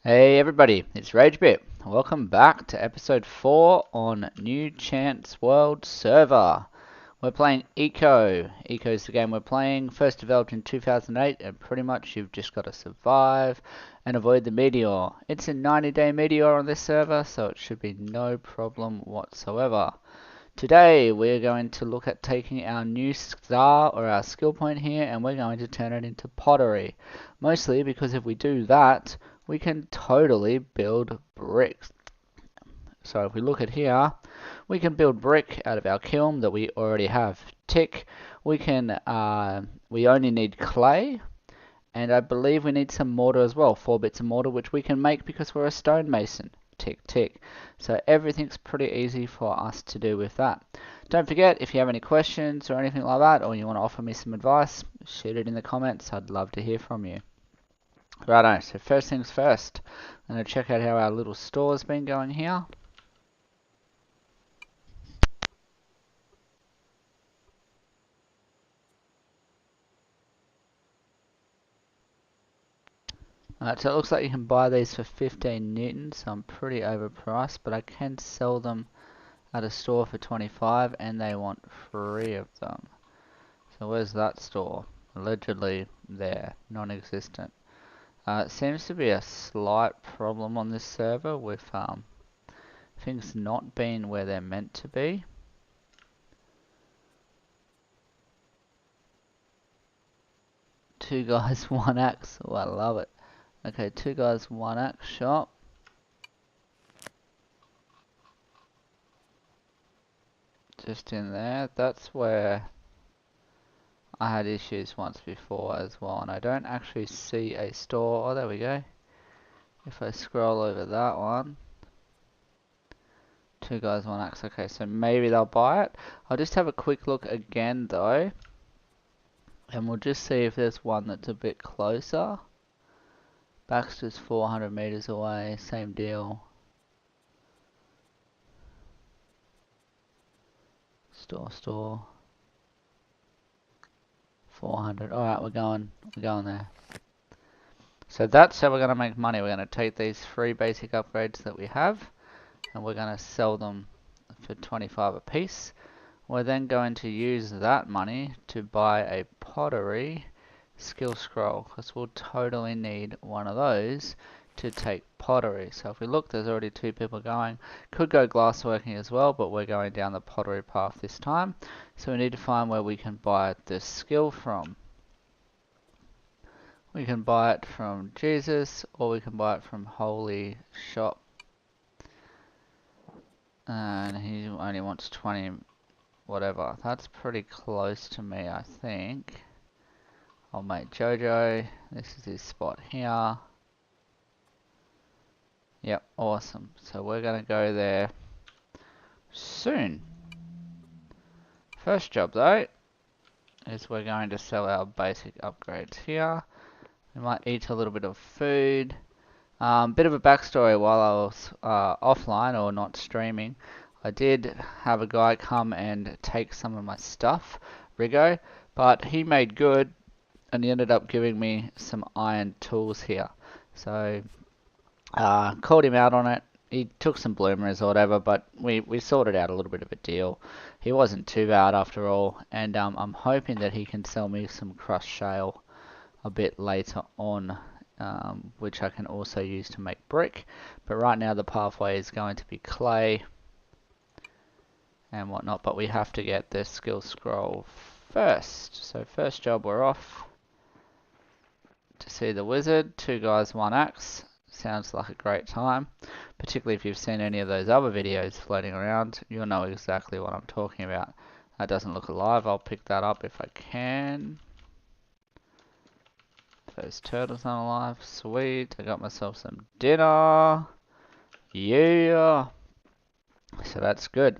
Hey everybody, it's RageBit. Welcome back to episode 4 on New Chance World server. We're playing Eco. Eco is the game we're playing, first developed in 2008, and pretty much you've just got to survive and avoid the meteor. It's a 90-day meteor on this server, so it should be no problem whatsoever. Today we're going to look at taking our new star or our skill point here and we're going to turn it into pottery. Mostly because if we do that, we can totally build bricks. So if we look at here, we can build brick out of our kiln that we already have. Tick. We only need clay, and I believe we need some mortar as well. 4 bits of mortar, which we can make because we're a stonemason. Tick, tick. So everything's pretty easy for us to do with that. Don't forget, if you have any questions or anything like that, or you want to offer me some advice, shoot it in the comments. I'd love to hear from you. Righto, so first things first, I'm going to check out how our little store's been going here. So it looks like you can buy these for 15 newtons, so I'm pretty overpriced, but I can sell them at a store for 25 and they want 3 of them. So where's that store? Allegedly there, non-existent. It seems to be a slight problem on this server with things not being where they're meant to be. Two guys, one axe. Oh, I love it. Okay, 2 guys, 1 axe shop. Just in there. That's where I had issues once before as well, and I don't actually see a store. Oh, there we go. If I scroll over that one. 2 guys, 1 axe. Okay, so maybe they'll buy it. I'll just have a quick look again though. And we'll just see if there's one that's a bit closer. Baxter's 400 meters away, same deal. Store. 400. Alright, we're going there. So that's how we're going to make money. We're going to take these 3 basic upgrades that we have, and we're going to sell them for 25 a piece. We're then going to use that money to buy a pottery skill scroll, because we'll totally need one of those to take pottery. So if we look, there's already 2 people going. Could go glassworking as well, but we're going down the pottery path this time. So we need to find where we can buy the skill from. We can buy it from Jesus, or we can buy it from Holy Shop. And he only wants 20 whatever. That's pretty close to me, I think. I'll make Jojo. This is his spot here. Yep, awesome. So we're going to go there soon. First job though is we're going to sell our basic upgrades here. We might eat a little bit of food. Bit of a backstory: while I was offline or not streaming, I did have a guy come and take some of my stuff, Rigo, but he made good and he ended up giving me some iron tools here. So called him out on it. He took some bloomers or whatever, but we sorted out a little bit of a deal. He wasn't too bad after all, and I'm hoping that he can sell me some crushed shale a bit later on, which I can also use to make brick. But right now the pathway is going to be clay and whatnot, but we have to get this skill scroll first. So first job, we're off to see the wizard. 2 guys, 1 axe. Sounds like a great time, particularly if you've seen any of those other videos floating around. You'll know exactly what I'm talking about. That doesn't look alive. I'll pick that up if I can. Those turtles aren't alive. Sweet. I got myself some dinner. Yeah. So that's good.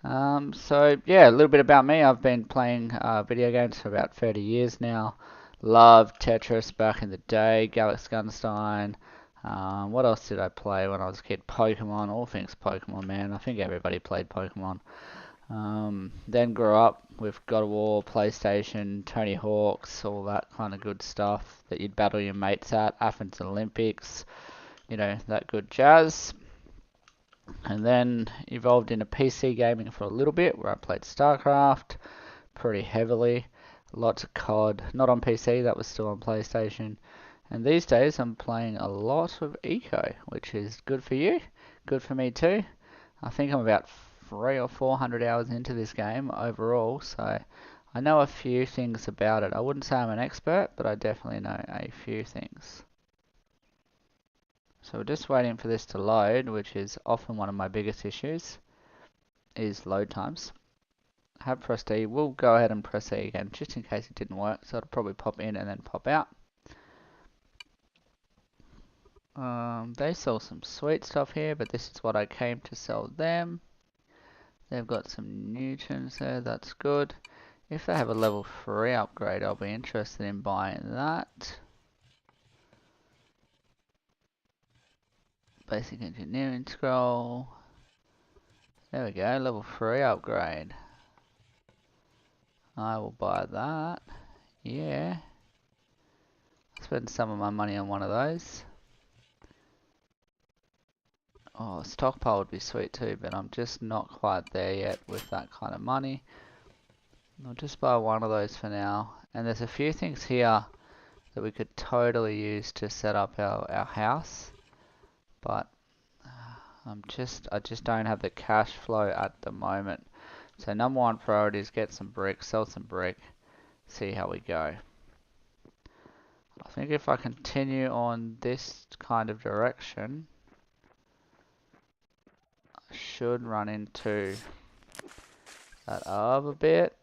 So yeah, a little bit about me. I've been playing video games for about 30 years now. Loved Tetris back in the day. Galaxy Gunstein. What else did I play when I was a kid? Pokemon. All things Pokemon, man. I think everybody played Pokemon. Then grew up with God of War, PlayStation, Tony Hawk's, all that kind of good stuff that you'd battle your mates at. Athens Olympics. you know, that good jazz. And then evolved into PC gaming for a little bit, where I played StarCraft pretty heavily. Lots of COD, not on PC, that was still on PlayStation. And these days I'm playing a lot of Eco, which is good for you, good for me too. I think I'm about 300 or 400 hours into this game overall, so I know a few things about it. I wouldn't say I'm an expert, but I definitely know a few things. So we're just waiting for this to load, which is often one of my biggest issues, is load times. Have pressed E. We'll go ahead and press E again, just in case it didn't work, so it'll probably pop in and then pop out. They sell some sweet stuff here, but this is what I came to sell them. They've got some Newtons there, that's good. If they have a level 3 upgrade, I'll be interested in buying that. Basic engineering scroll. There we go, level 3 upgrade. I will buy that. Yeah. Spend some of my money on one of those. Oh, stockpile would be sweet too, but I'm just not quite there yet with that kind of money. I'll just buy one of those for now. And there's a few things here that we could totally use to set up our house. But I just don't have the cash flow at the moment. So number one priority is get some brick, sell some brick, see how we go. I think if I continue on this kind of direction, I should run into that other bit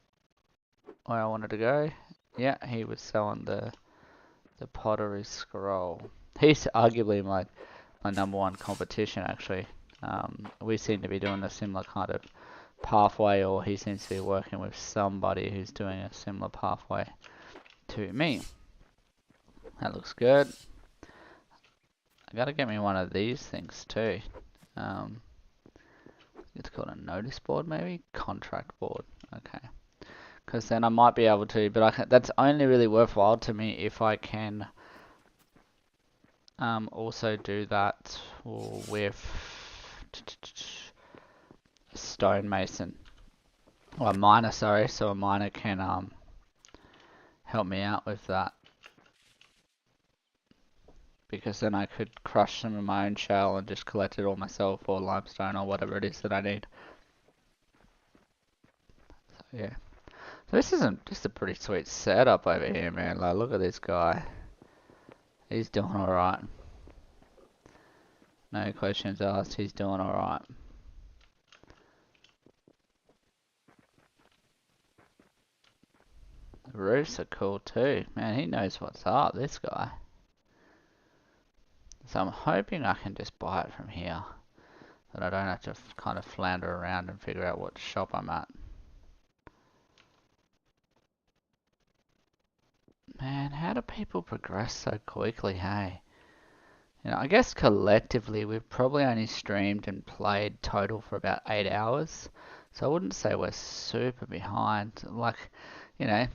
where I wanted to go. Yeah, he was selling the pottery scroll. He's arguably my number one competition actually. We seem to be doing a similar kind of pathway, or he seems to be working with somebody who's doing a similar pathway to me. That looks good. I gotta get me one of these things too. It's called a notice board maybe? Contract board. Okay. Because then I might be able to, but that's only really worthwhile to me if I can also do that with stonemason. Or a miner, sorry, so a miner can help me out with that. Because then I could crush some of my own shell and just collect it all myself, or limestone, or whatever it is that I need. So yeah. So this is a pretty sweet setup over here, man. Like, look at this guy. He's doing alright. No questions asked, he's doing alright. The roofs are cool too. Man, he knows what's up, this guy. So I'm hoping I can just buy it from here. That I don't have to kind of flounder around and figure out what shop I'm at. Man, how do people progress so quickly, hey? You know, I guess collectively we've probably only streamed and played total for about 8 hours. So I wouldn't say we're super behind. Like, you know,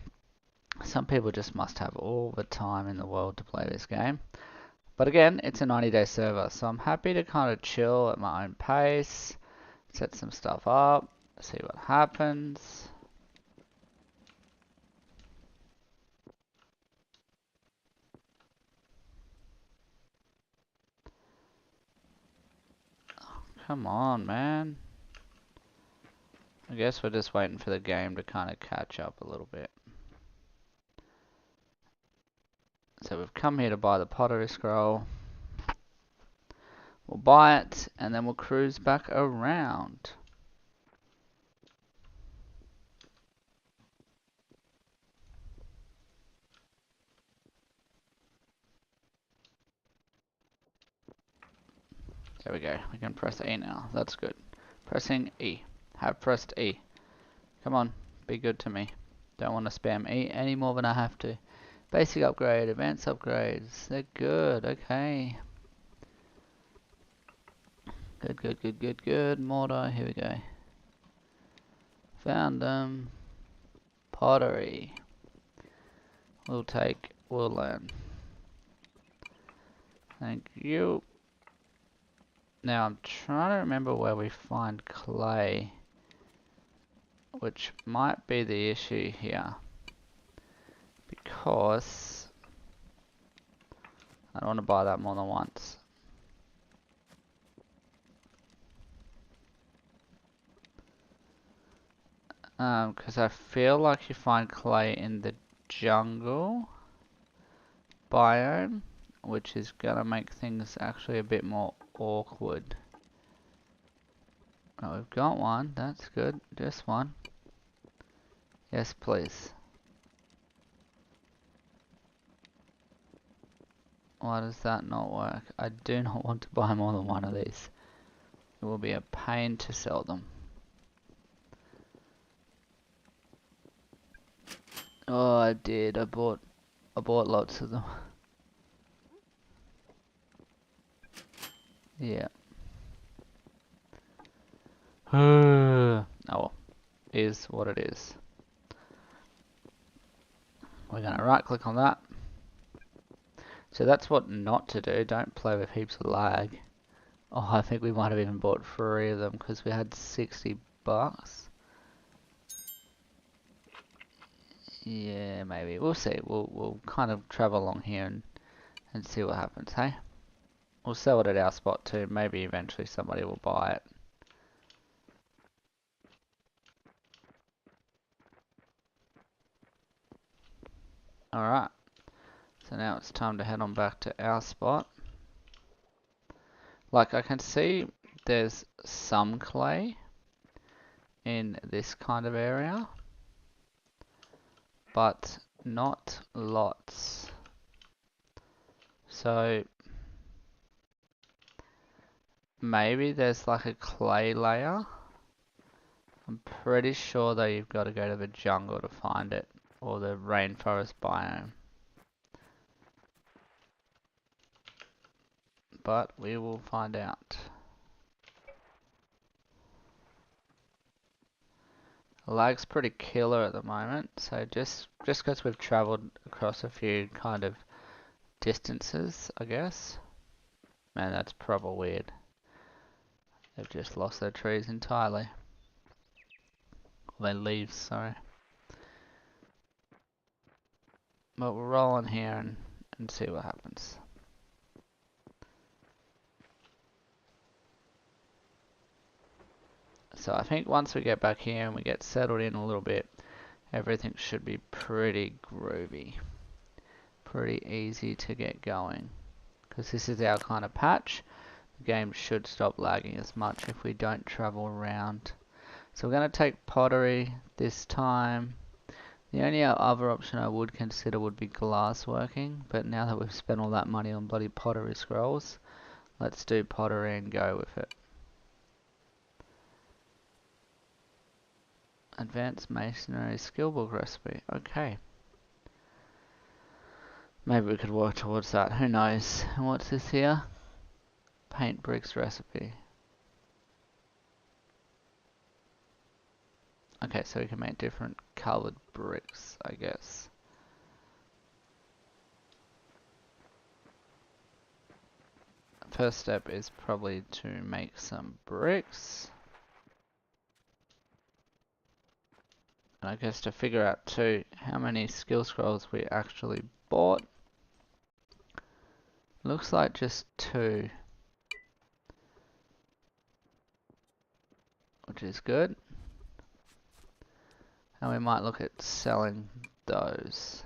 some people just must have all the time in the world to play this game. But again, it's a 90-day server, so I'm happy to kind of chill at my own pace, set some stuff up, see what happens. Come on, man. I guess we're just waiting for the game to kind of catch up a little bit. So we've come here to buy the pottery scroll. We'll buy it, and then we'll cruise back around. There we go. We can press E now. That's good. Pressing E. Have pressed E. Come on. Be good to me. Don't want to spam E any more than I have to. Basic upgrade. Advanced upgrades. They're good. Okay. Good. Mortar. Here we go. Found them. Pottery. We'll learn. Thank you. Now I'm trying to remember where we find clay, which might be the issue here, because I don't want to buy that more than once. Because I feel like you find clay in the jungle biome, which is gonna make things actually a bit more awkward. Oh, we've got one, that's good. Just one. Yes, please. Why does that not work? I do not want to buy more than one of these. It will be a pain to sell them. Oh, I did. I bought lots of them. Yeah. Oh well, is what it is. We're gonna right click on that. So that's what not to do. Don't play with heaps of lag. Oh, I think we might have even bought 3 of them because we had 60 bucks. Yeah, maybe. We'll see. We'll kind of travel along here and see what happens, hey? We'll sell it at our spot too. Maybe eventually somebody will buy it. Alright. So now it's time to head on back to our spot. Like, I can see there's some clay in this kind of area, but not lots. So maybe there's like a clay layer. I'm pretty sure though you've got to go to the jungle to find it, or the rainforest biome. But we will find out. Lag's pretty killer at the moment, so just because we've travelled across a few kind of distances, I guess. Man, that's proper weird. They've just lost their trees entirely. Or their leaves, sorry. But we'll roll on here and see what happens. So I think once we get back here and we get settled in a little bit, everything should be pretty groovy. Pretty easy to get going. Because this is our kind of patch. The game should stop lagging as much if we don't travel around. So we're going to take pottery this time. The only other option I would consider would be glassworking, but now that we've spent all that money on bloody pottery scrolls, let's do pottery and go with it. Advanced Masonry skill book recipe. Okay. Maybe we could work towards that. Who knows? And what's this here? Paint bricks recipe. Okay, so we can make different coloured bricks, I guess. First step is probably to make some bricks. And I guess to figure out too how many skill scrolls we actually bought. Looks like just 2. Which is good. And we might look at selling those.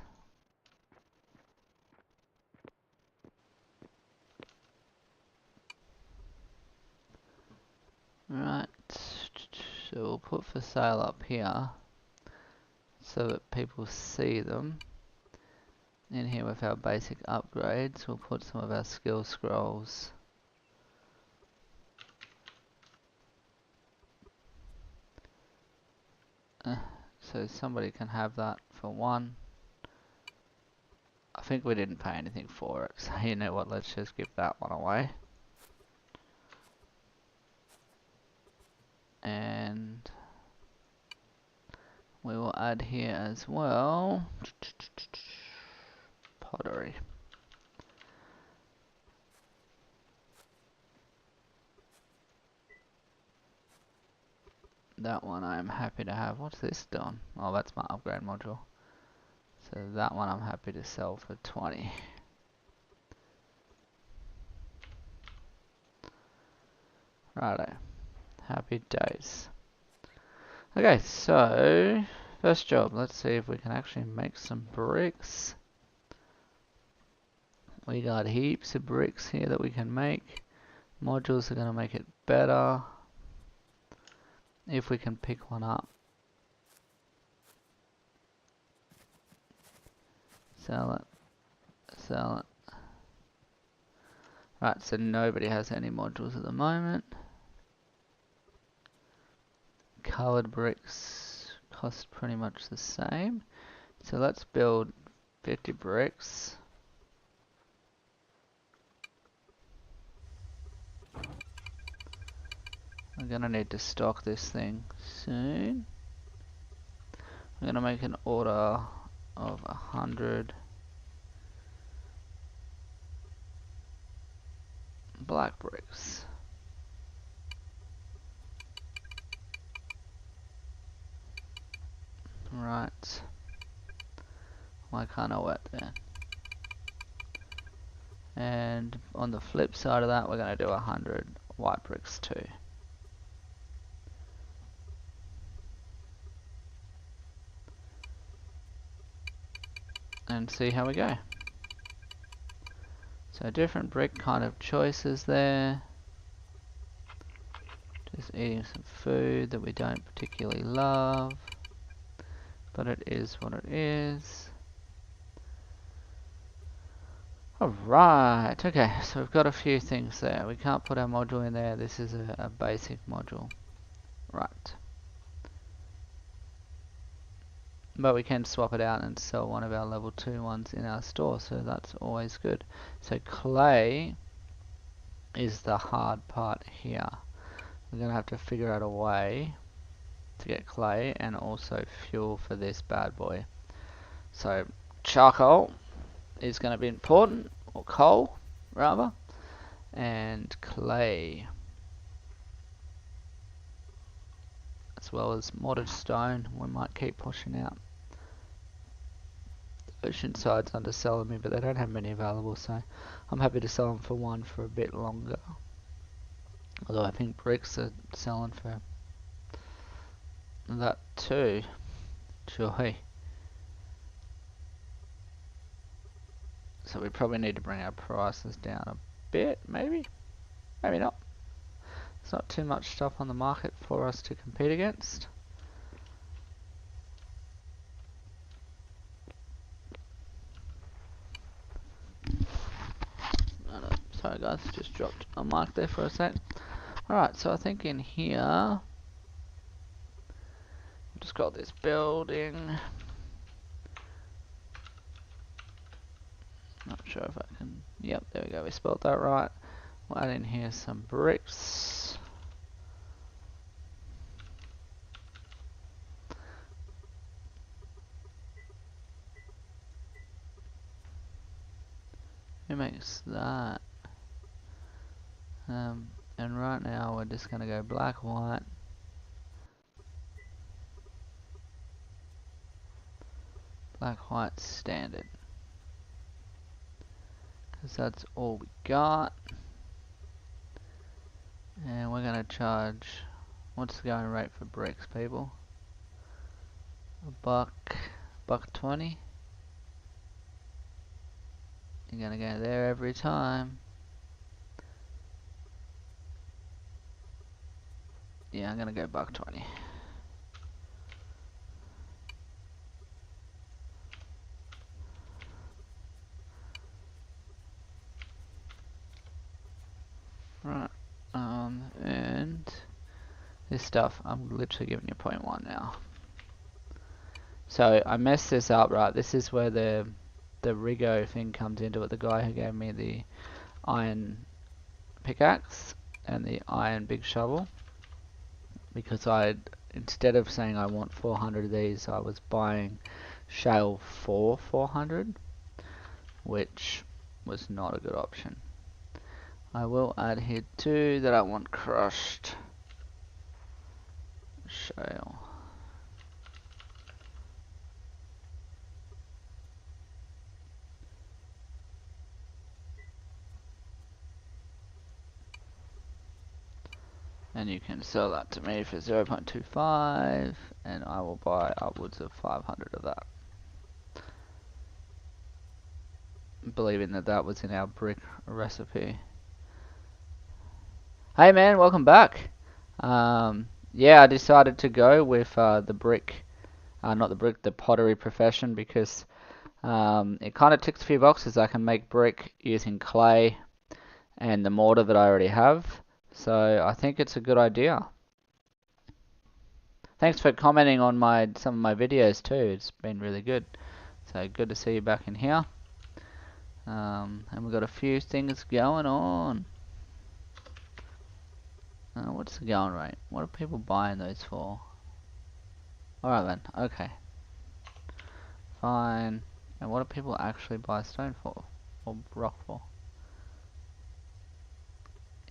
Right, so we'll put for sale up here so that people see them. In here with our basic upgrades, we'll put some of our skill scrolls. So somebody can have that for 1. I think we didn't pay anything for it, so you know what, let's just give that one away. And we will add here as well pottery. That one I am happy to have. What's this done? Oh, that's my upgrade module. So that one I'm happy to sell for 20. Righto. Happy days. Okay, so first job. Let's see if we can actually make some bricks. We got heaps of bricks here that we can make. Modules are going to make it better. If we can pick one up. Sell it. Sell it. Right, so nobody has any modules at the moment. Colored bricks cost pretty much the same. So let's build 50 bricks. I'm gonna need to stock this thing soon. I'm gonna make an order of 100 black bricks. Right. Why can't I work there? And on the flip side of that, we're gonna do 100 white bricks too. And see how we go. So different brick kind of choices there. Just eating some food that we don't particularly love, but it is what it is. Alright, okay, so we've got a few things there. We can't put our module in there. This is a basic module. Right. But we can swap it out and sell one of our level 2 ones in our store, so that's always good. So clay is the hard part here. We're going to have to figure out a way to get clay and also fuel for this bad boy. So charcoal is going to be important, or coal rather, and clay, as well as modded stone. We might keep pushing out. Oceanside's underselling me, but they don't have many available, so I'm happy to sell them for one for a bit longer. Although I think bricks are selling for that too. Joy. So we probably need to bring our prices down a bit, maybe? Maybe not. There's not too much stuff on the market for us to compete against. Sorry guys, just dropped a mic there for a sec. Alright, so I think in here, I've just got this building. Not sure if I can, yep, there we go, we spelled that right. We'll add in here some bricks. Who makes that? And right now we're just gonna go black, white. Black, white, standard. Because that's all we got. And we're gonna charge, what's the going rate for bricks, people? $1.20. You're gonna go there every time. Yeah, I'm gonna go $1.20. Right, and this stuff, I'm literally giving you 0.1 now. So I messed this up, right? This is where the Rigo thing comes into it. The guy who gave me the iron pickaxe and the iron big shovel. Because instead of saying I want 400 of these, I was buying shale for 400, which was not a good option. I will add here too that I want crushed shale. And you can sell that to me for 0.25, and I will buy upwards of 500 of that. Believing that that was in our brick recipe. Hey man, welcome back. Yeah, I decided to go with the brick, not the brick, the pottery profession, because it kind of ticks a few boxes. I can make brick using clay and the mortar that I already have, so I think it's a good idea. Thanks for commenting on some of my videos too. It's been really good. So good to see you back in here. And we've got a few things going on. What's the going rate? What are people buying those for? Alright then, okay. Fine. And what do people actually buy stone for? Or rock for?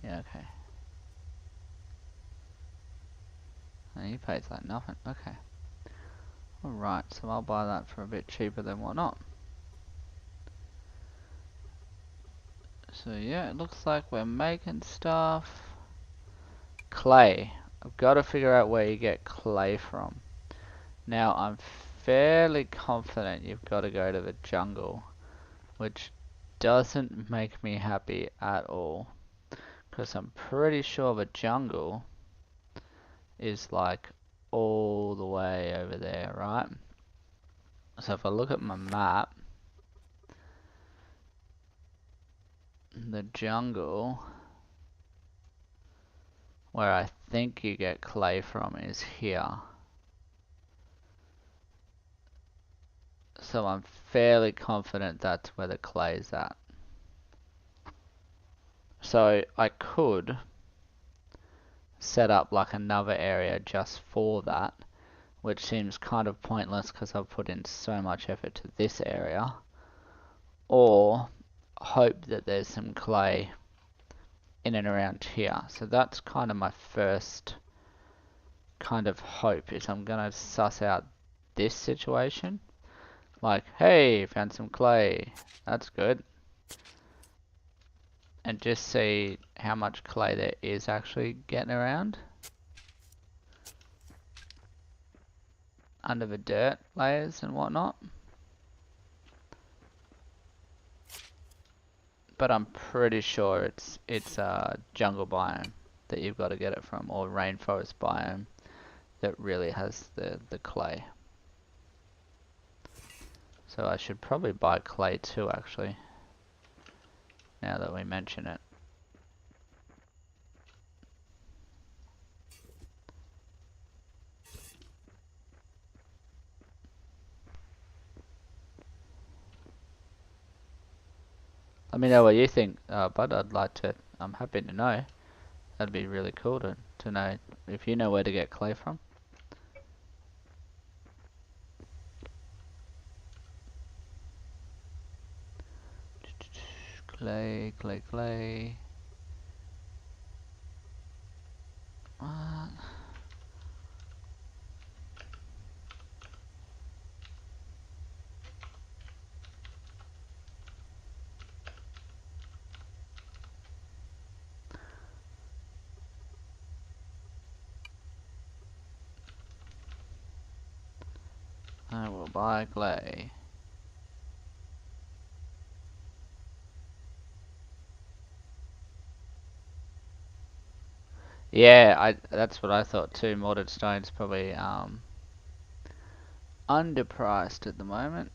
Yeah, okay. And he pays like nothing. Okay. Alright, so I'll buy that for a bit cheaper than whatnot. So yeah, it looks like we're making stuff. Clay. I've got to figure out where you get clay from. Now I'm fairly confident you've got to go to the jungle, which doesn't make me happy at all, because I'm pretty sure the jungle is like all the way over there, right? So if I look at my map, the jungle where I think you get clay from is here. So I'm fairly confident that's where the clay is at. So I could set up like another area just for that, which seems kind of pointless because I've put in so much effort to this area, or hope that there's some clay in and around here. So that's kind of my first kind of hope, is I'm gonna suss out this situation. Like, hey, found some clay, that's good. And just see how much clay there is actually getting around under the dirt layers and whatnot. But I'm pretty sure it's a jungle biome that you've got to get it from, or rainforest biome that really has the clay. So I should probably buy clay too, actually, now that we mention it. Let me know what you think, bud. I'm happy to know. That'd be really cool to know if you know where to get clay from. Clay, clay, clay. What? I will buy clay. Yeah, that's what I thought too. Mortared stone's probably underpriced at the moment.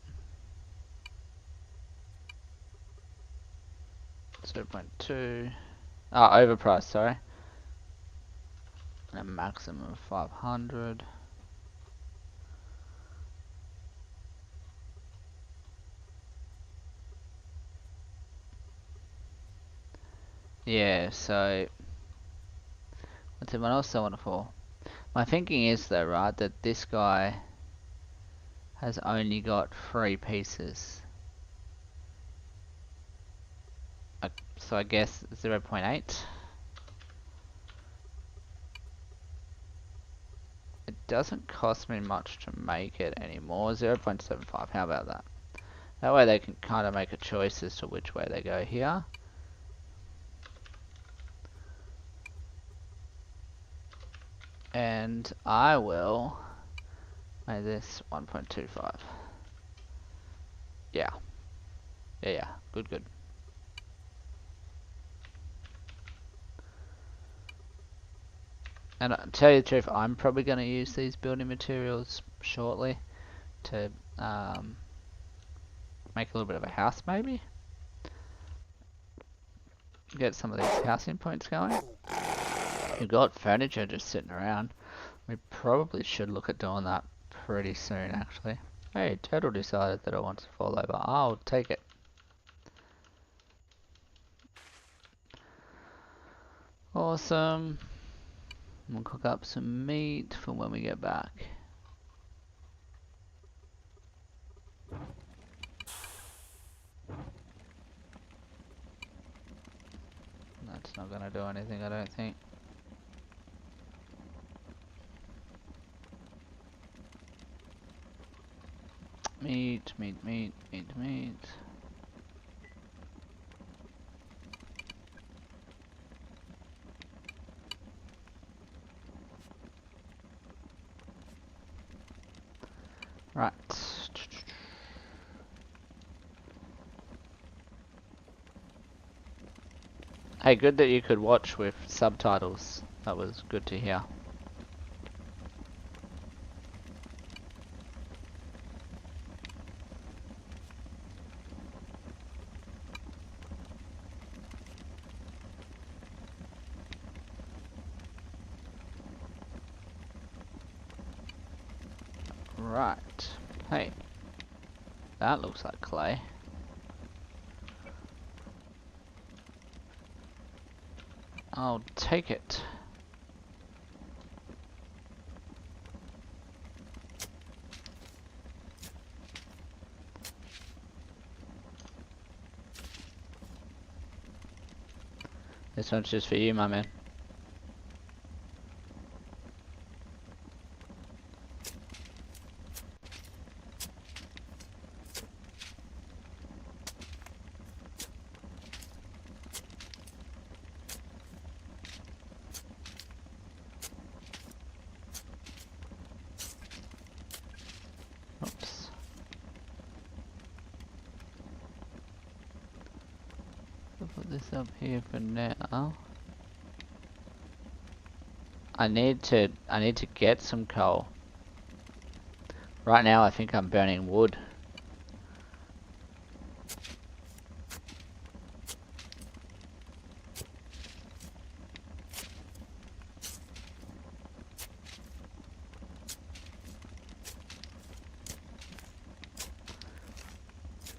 0.2. Overpriced, sorry. A maximum of 500. Yeah, so what's everyone else selling it for? My thinking is though, right, that this guy has only got 3 pieces. So I guess 0.8. It doesn't cost me much to make it anymore. 0.75, how about that? That way they can kind of make a choice as to which way they go here. And I will make this 1.25. Yeah. Yeah, good, good. And to tell you the truth, I'm probably going to use these building materials shortly to make a little bit of a house, maybe. Get some of these housing points going. We've got furniture just sitting around. We probably should look at doing that pretty soon, actually. Hey, Turtle decided that it wants to fall over. I'll take it. Awesome. We'll cook up some meat for when we get back. That's not gonna do anything, I don't think. Meat, meat, meat, meat, meat. Right. Hey, good that you could watch with subtitles. That was good to hear. Right. Hey. That looks like clay. I'll take it. This one's just for you, my man. Oops. I'll put this up here for now. I need to get some coal. Right now I think I'm burning wood.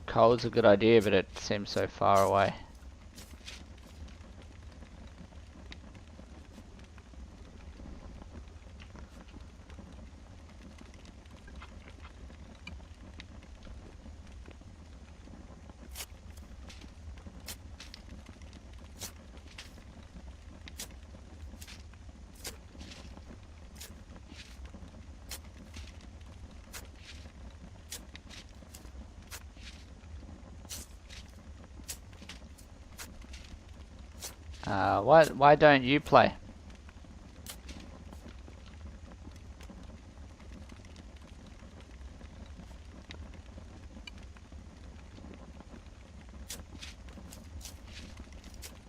Coal's a good idea, but it seems so far away. Why don't you play?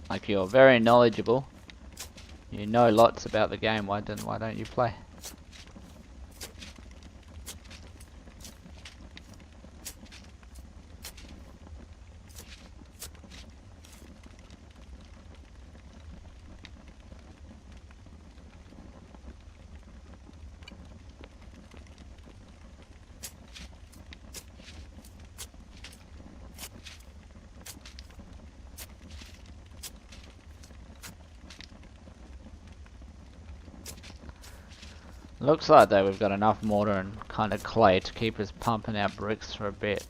Like, you're very knowledgeable. You know lots about the game. Why don't you play? Looks like though we've got enough mortar and kind of clay to keep us pumping out bricks for a bit,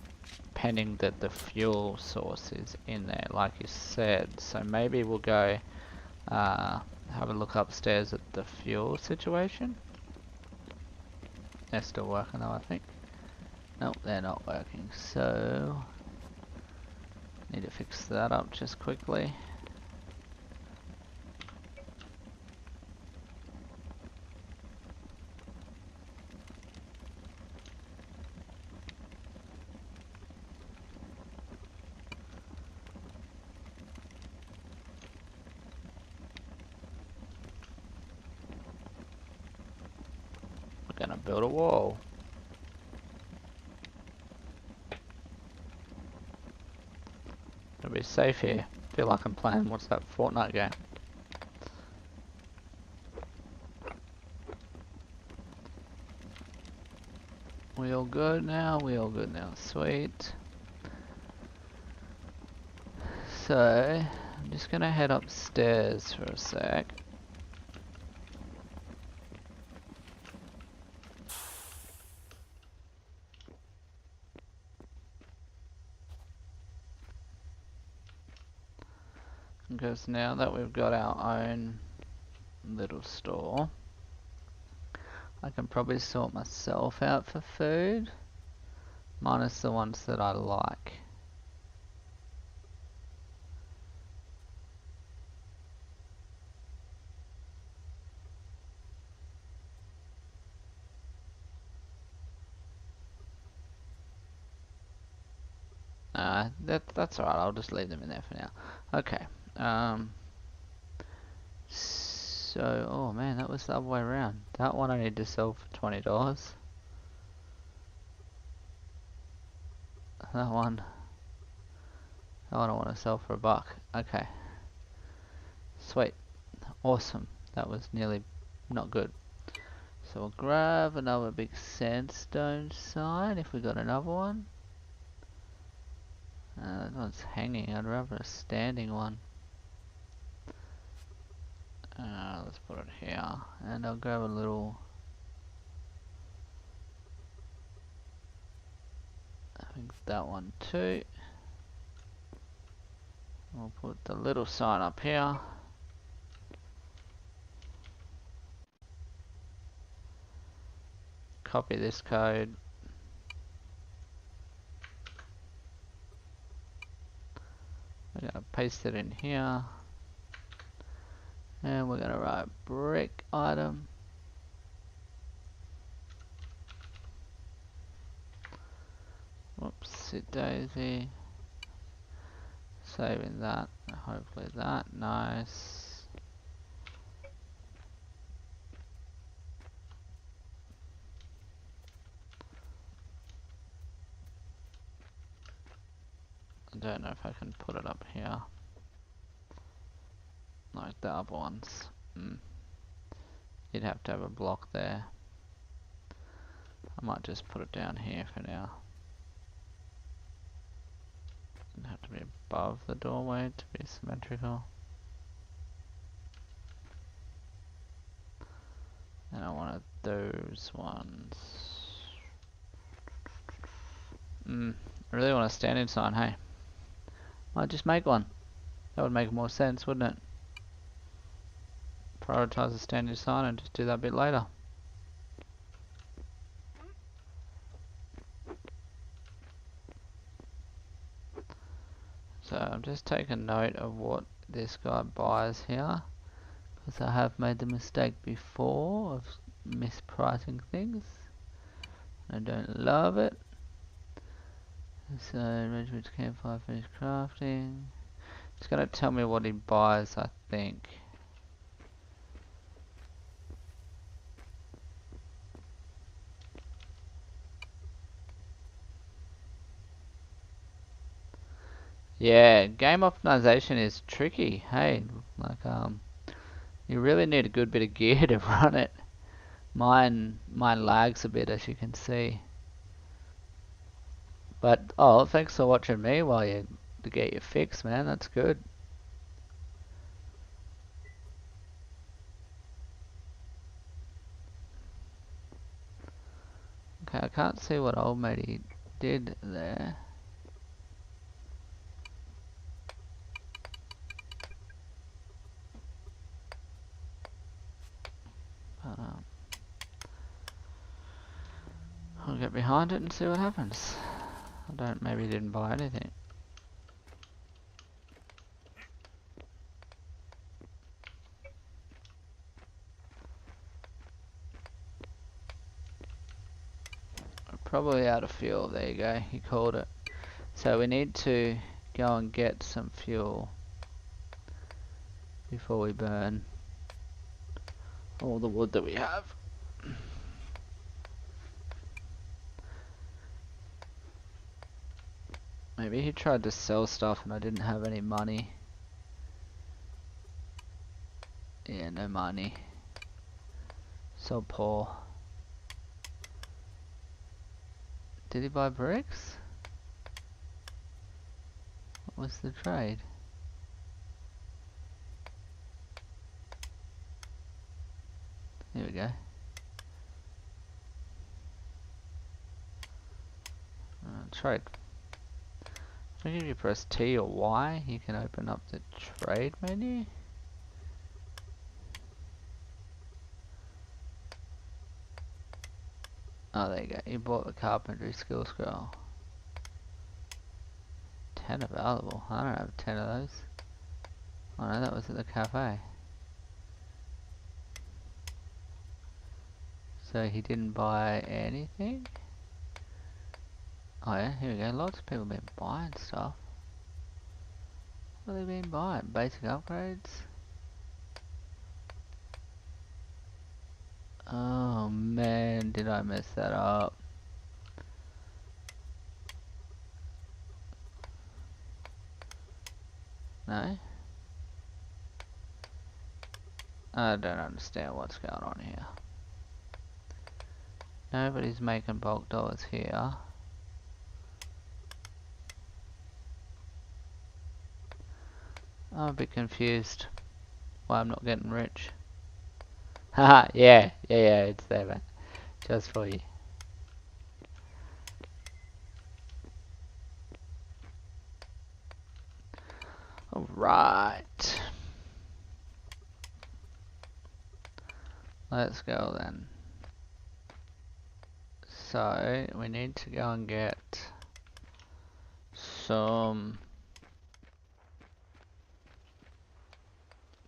pending that the fuel source is in there, like you said. So maybe we'll go have a look upstairs at the fuel situation. They're still working though, I think. Nope, they're not working, so need to fix that up just quickly. We're gonna build a wall. Gotta be safe here. Feel like I'm playing, what's that, Fortnite game? We all good now? We all good now. Sweet. So, I'm just gonna head upstairs for a sec. Because now that we've got our own little store, I can probably sort myself out for food, minus the ones that I like. That's alright, I'll just leave them in there for now. Okay, so, oh man, that was the other way around. That one I need to sell for $20. That one I want to sell for $1. Okay. Sweet. Awesome. That was nearly not good. So we'll grab another big sandstone sign if we got another one. That one's hanging. I'd rather a standing one. Let's put it here. And I'll grab a little... I think that one too. We'll put the little sign up here. Copy this code. We're going to paste it in here. And we're going to write brick item. Whoopsie daisy. Saving that. Hopefully that. Nice. I don't know if I can put it up here like the other ones. You'd have to have a block there. I might just put it down here for now. It'd have to be above the doorway to be symmetrical. And I wanted those ones. I really want a standing sign, hey? Might just make one. That would make more sense, wouldn't it? Prioritize the standing sign and just do that a bit later. So I'm just taking note of what this guy buys here, because I have made the mistake before of mispricing things. I don't love it. So RageBit campfire finish crafting. It's gonna tell me what he buys, I think. Yeah, game optimization is tricky. Hey, like you really need a good bit of gear to run it. Mine lags a bit, as you can see. But oh, thanks for watching me while you get your fix, man. That's good. Okay, I can't see what old matey did there. But I'll get behind it and see what happens. Maybe didn't buy anything. We're probably out of fuel. There you go, he called it. So we need to go and get some fuel before we burn all the wood that we have. Maybe he tried to sell stuff and I didn't have any money. Yeah, no money. So poor. Did he buy bricks? What was the trade? Here we go. Trade. I think if you press T or Y, you can open up the trade menu. Oh, there you go. You bought the carpentry skill scroll. 10 available. I don't have 10 of those. Oh no, that was at the cafe. So he didn't buy anything? Oh yeah, here we go. Lots of people have been buying stuff. What have they been buying? Basic upgrades? Oh man, did I mess that up? No? I don't understand what's going on here. Nobody's making bulk dollars here. I'm a bit confused why I'm not getting rich. Haha, yeah, it's there, man. Just for you. Alright. Let's go then. So, we need to go and get some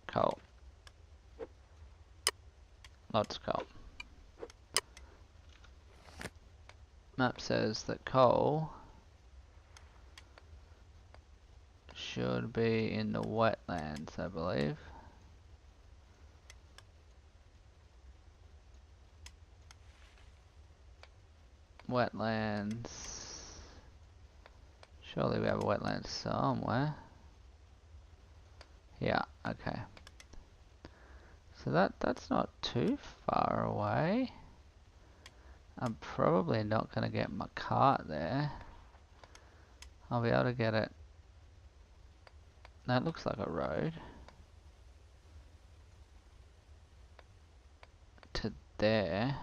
coal. Lots of coal. Map says that coal should be in the wetlands, I believe. Wetlands. Surely we have a wetland somewhere. Yeah, okay. So that's not too far away. I'm probably not going to get my cart there. I'll be able to get it. That looks like a road. To there.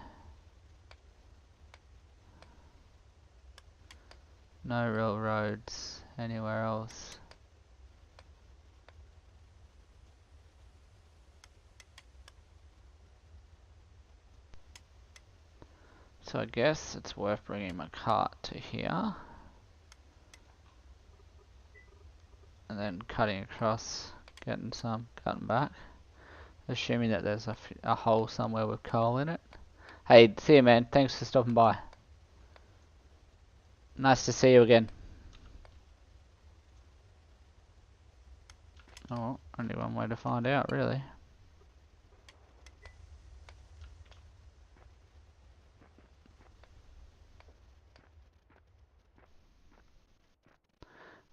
No real roads anywhere else. So I guess it's worth bringing my cart to here. And then cutting across, getting some, cutting back. Assuming that there's a hole somewhere with coal in it. Hey, see you man, thanks for stopping by. Nice to see you again. Oh, only one way to find out really.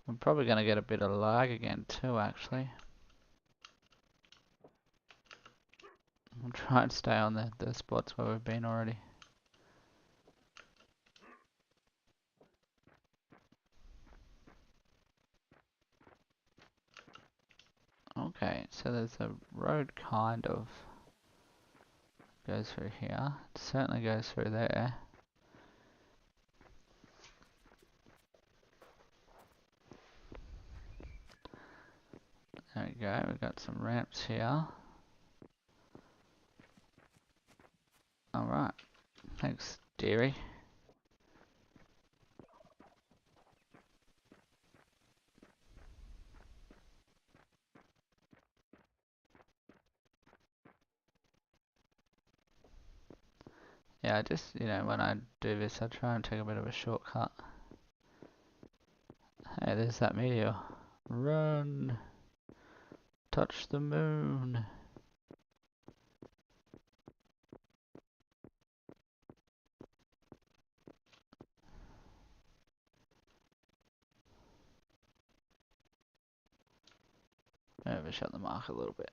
I'm probably going to get a bit of lag again too actually. I'll try and stay on the spots where we've been already. Okay, so there's a road kind of goes through here. It certainly goes through there. There we go, we've got some ramps here. Alright, thanks dearie. Yeah, just, you know, when I do this, I try and take a bit of a shortcut. Hey, there's that meteor. Run! Touch the moon! Overshot the mark a little bit.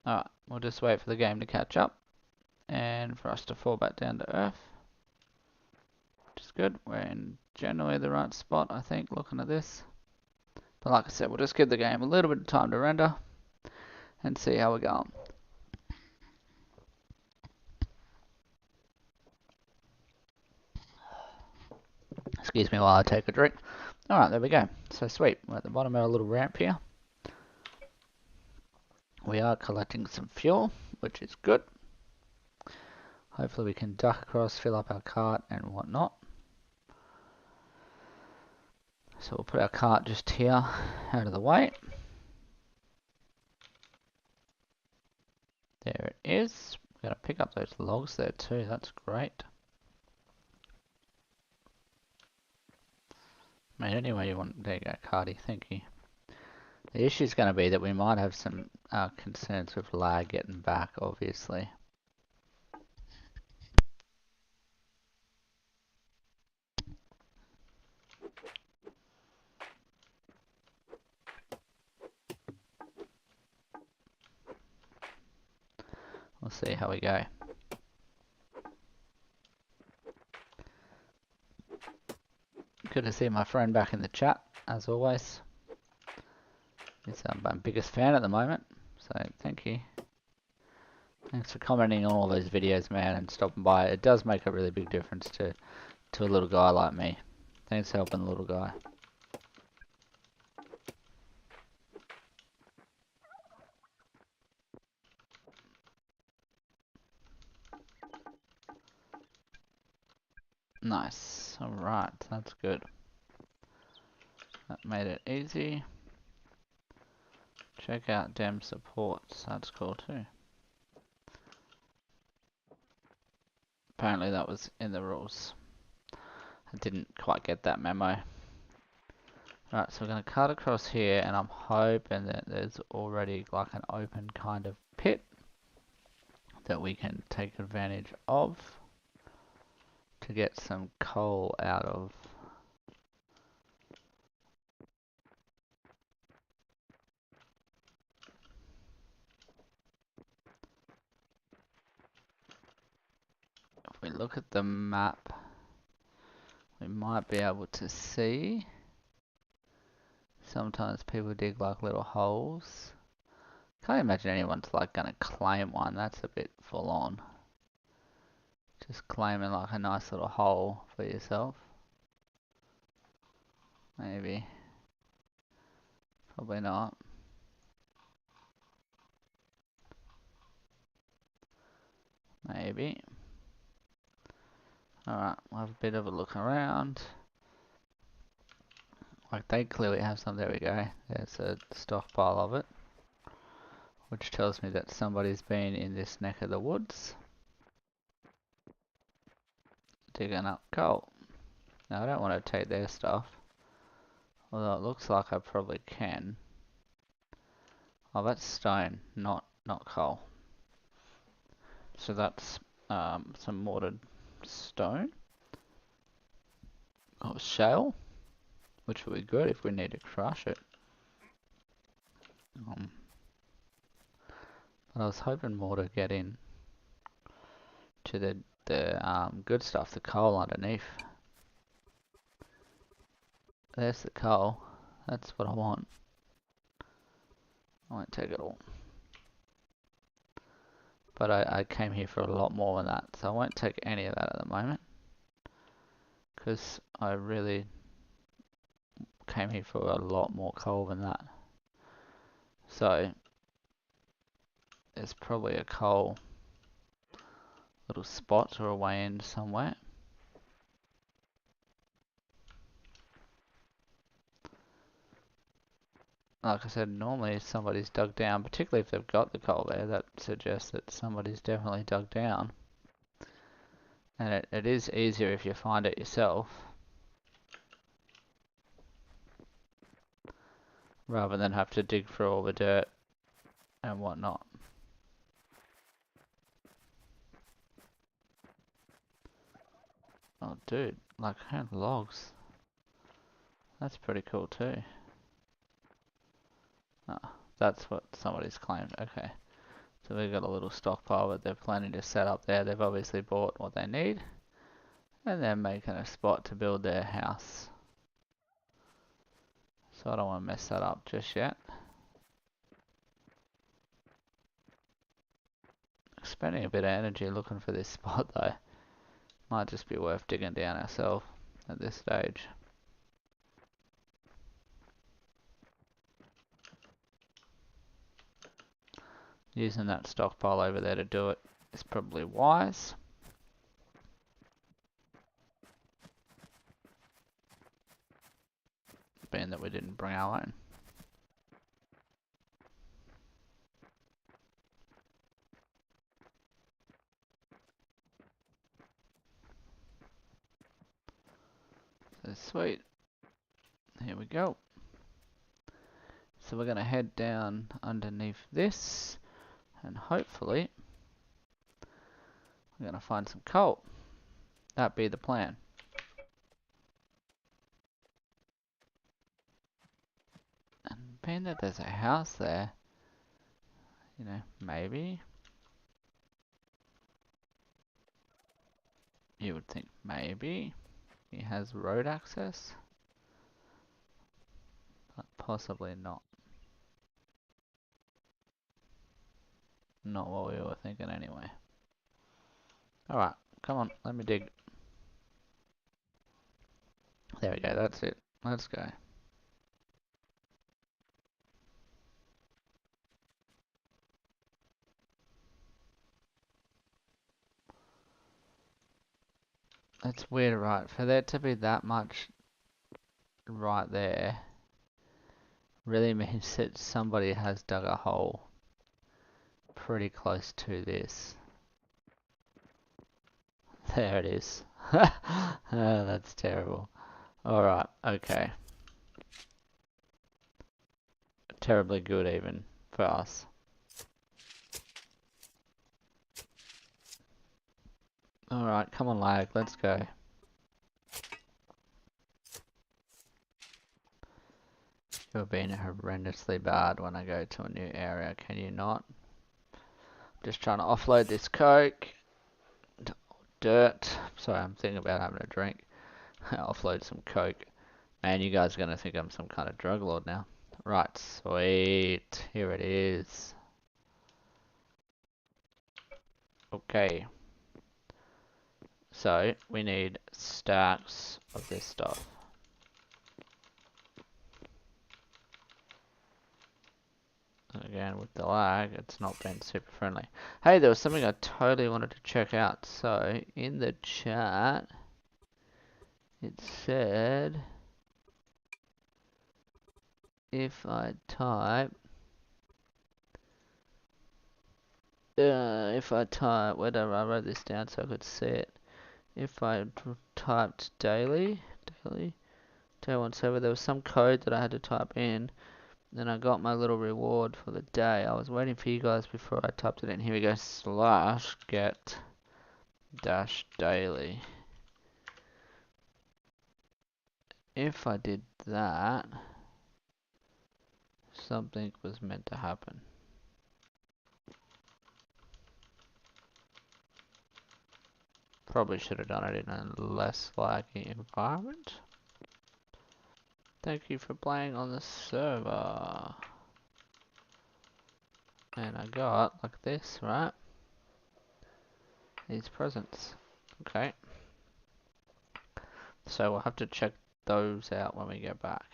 Alright, we'll just wait for the game to catch up and for us to fall back down to earth. Which is good. We're in generally the right spot, I think, looking at this. But like I said, we'll just give the game a little bit of time to render and see how we're going. Excuse me while I take a drink. Alright, there we go. So sweet. We're at the bottom of our little ramp here. We are collecting some fuel, which is good. Hopefully we can duck across, fill up our cart and whatnot. So we'll put our cart just here, out of the way. There it is. We've got to pick up those logs there too, that's great. Mate, anyway you want, there you go, carty, thank you. The issue is going to be that we might have some concerns with lag getting back, obviously. We'll see how we go. Good to see my friend back in the chat, as always. He's my biggest fan at the moment, so thank you. Thanks for commenting on all those videos, man, and stopping by. It does make a really big difference to a little guy like me. Thanks for helping the little guy. Nice. Alright, that's good. That made it easy. Check out dem supports. That's cool too. Apparently that was in the rules. I didn't quite get that memo. Right, so we're going to cut across here, and I'm hoping that there's already like an open kind of pit that we can take advantage of to get some coal out of. If we look at the map, we might be able to see. Sometimes people dig like little holes. Can't imagine anyone's like gonna claim one, that's a bit full on. Just claiming like a nice little hole for yourself. Maybe. Probably not. Maybe. Alright, we'll have a bit of a look around. Like they clearly have some, there we go. There's a stockpile of it. Which tells me that somebody's been in this neck of the woods. Digging up coal. Now I don't want to take their stuff. Although it looks like I probably can. Oh, that's stone, not coal. So that's some mortared stone. Oh, shale. Which would be good if we need to crush it. But I was hoping more to get in to the good stuff, the coal underneath. There's the coal. That's what I want. I won't take it all. But I came here for a lot more than that, so I won't take any of that at the moment. Because I really came here for a lot more coal than that. So there's probably a coal little spot or a way in somewhere. like I said, normally somebody's dug down, particularly if they've got the coal there, that suggests that somebody's definitely dug down. And it is easier if you find it yourself, rather than have to dig through all the dirt and whatnot. Oh dude, like logs. That's pretty cool too. Ah, that's what somebody's claimed. Okay. So they've got a little stockpile that they're planning to set up there. They've obviously bought what they need. And they're making a spot to build their house. So I don't want to mess that up just yet. Spending a bit of energy looking for this spot though. Might just be worth digging down ourselves at this stage. Using that stockpile over there to do it is probably wise. Being that we didn't bring our own. So sweet. Here we go. So we're going to head down underneath this and hopefully we're going to find some coal. That'd be the plan. And being that there's a house there, you know, maybe you would think maybe he has road access, but possibly not. Not what we were thinking anyway. Alright, come on, let me dig. There we go, that's it. Let's go. It's weird, right? For there to be that much right there really means that somebody has dug a hole pretty close to this. There it is. Oh, that's terrible. Alright, okay. Terribly good even for us. Alright, come on lag, let's go. You're being horrendously bad when I go to a new area, can you not? Just trying to offload this coke. Dirt. Sorry, I'm thinking about having a drink. Offload some coke. Man, you guys are gonna think I'm some kind of drug lord now. Right, sweet. Here it is. Okay. So, we need stacks of this stuff. Again, with the lag, it's not been super friendly. Hey, there was something I totally wanted to check out. So, in the chat, it said, if I type, whatever, I wrote this down so I could see it. If I typed daily, day one server, there was some code that I had to type in. Then I got my little reward for the day. I was waiting for you guys before I typed it in. Here we go, /get dash daily. If I did that, something was meant to happen. Probably should have done it in a less laggy environment. Thank you for playing on the server. And I got, like this, right? These presents. Okay. So we'll have to check those out when we get back.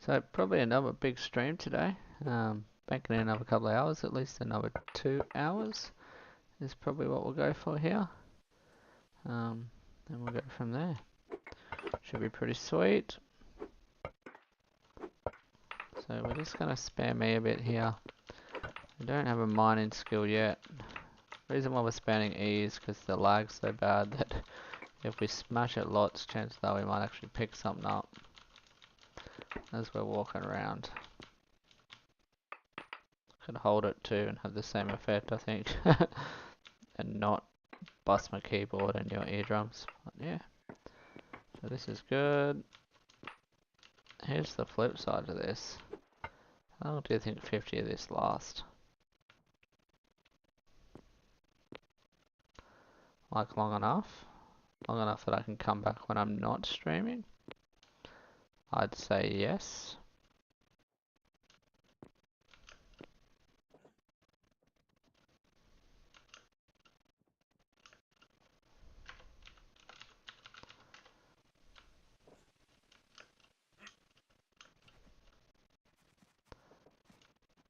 So probably another big stream today. Banking in another couple of hours, at least another 2 hours is probably what we'll go for here. And we'll go from there. Should be pretty sweet. So we're just going to spam me a bit here. We don't have a mining skill yet. The reason why we're spamming E is because the lag's so bad that if we smash it lots, chances are we might actually pick something up as we're walking around. Could hold it too and have the same effect, I think, and not bust my keyboard and your eardrums. But yeah, so this is good. Here's the flip side of this. How long do you think 50 of this last? Like long enough? Long enough that I can come back when I'm not streaming? I'd say yes.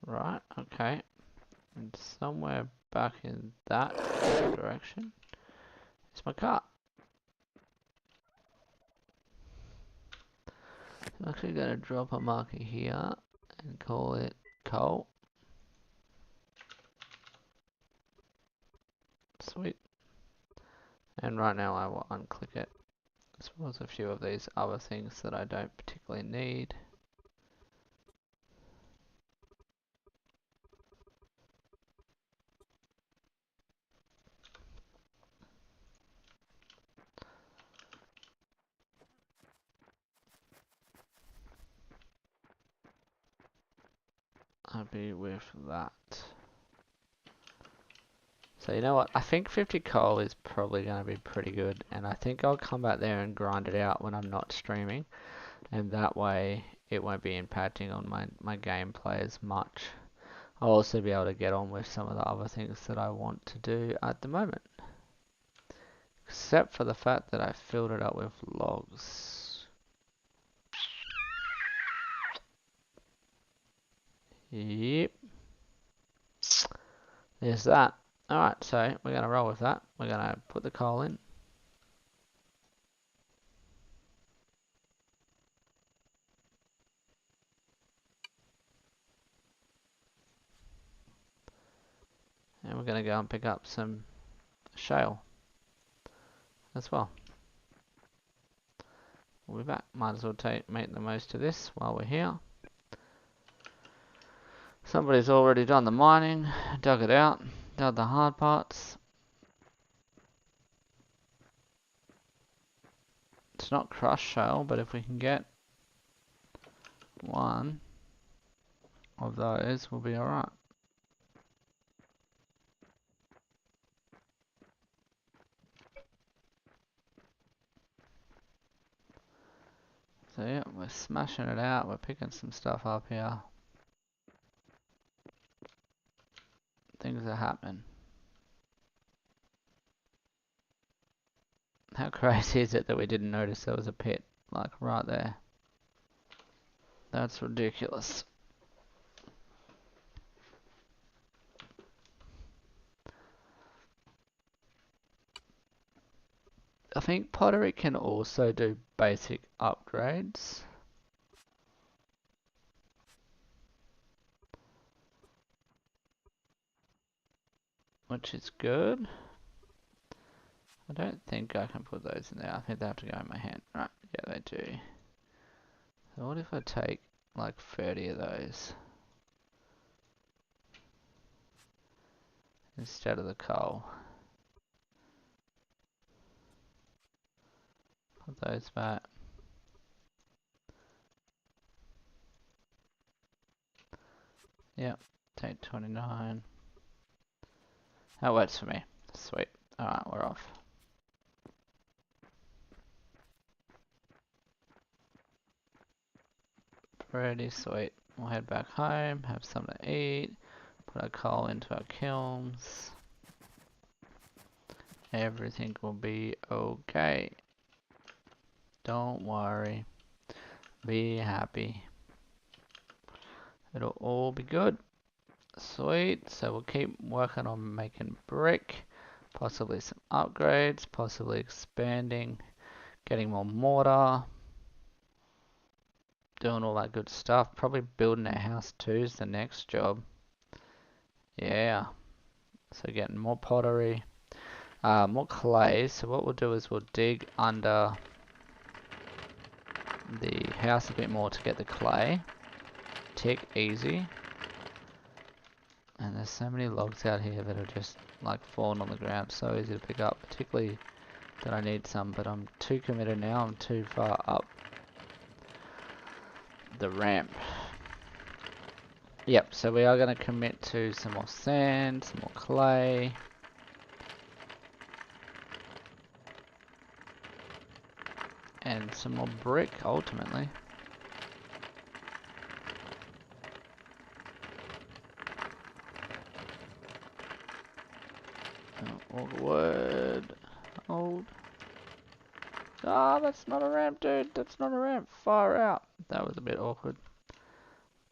Right, okay. And somewhere back in that direction is my car. I'm actually going to drop a marker here and call it coal. Sweet. And right now I will unclick it, as well as a few of these other things that I don't particularly need. I'll be with that. So you know what, I think 50 coal is probably going to be pretty good, and I think I'll come back there and grind it out when I'm not streaming, and that way it won't be impacting on my gameplay as much. I'll also be able to get on with some of the other things that I want to do at the moment. Except for the fact that I filled it up with logs. Yep. There's that. Alright, so we're going to roll with that. We're going to put the coal in. And we're going to go and pick up some shale as well. We'll be back. Might as well make the most of this while we're here. Somebody's already done the mining, dug it out, dug the hard parts. It's not crushed shale, but if we can get one of those, we'll be alright. So yeah, we're smashing it out, we're picking some stuff up here. Things are happening. How crazy is it that we didn't notice there was a pit, like right there? That's ridiculous. I think Pottery can also do basic upgrades. Which is good. I don't think I can put those in there. I think they have to go in my hand. Right, yeah they do. So what if I take like 30 of those instead of the coal? Put those back. Yep, take 29. That works for me. Sweet. Alright, we're off. Pretty sweet. We'll head back home, have something to eat, put our coal into our kilns. Everything will be okay. Don't worry. Be happy. it'll all be good. Sweet. So we'll keep working on making brick, possibly some upgrades, possibly expanding, getting more mortar, doing all that good stuff. Probably building a house too is the next job. Yeah. So getting more pottery, more clay. So what we'll do is we'll dig under the house a bit more to get the clay. Tick, easy. And there's so many logs out here that are just like falling on the ground, so easy to pick up, particularly that I need some, but I'm too committed now, I'm too far up the ramp. Yep, so we are going to commit to some more sand, some more clay. And some more brick, ultimately. Awkward. Hold. Ah, that's not a ramp, dude. That's not a ramp. Far out. That was a bit awkward.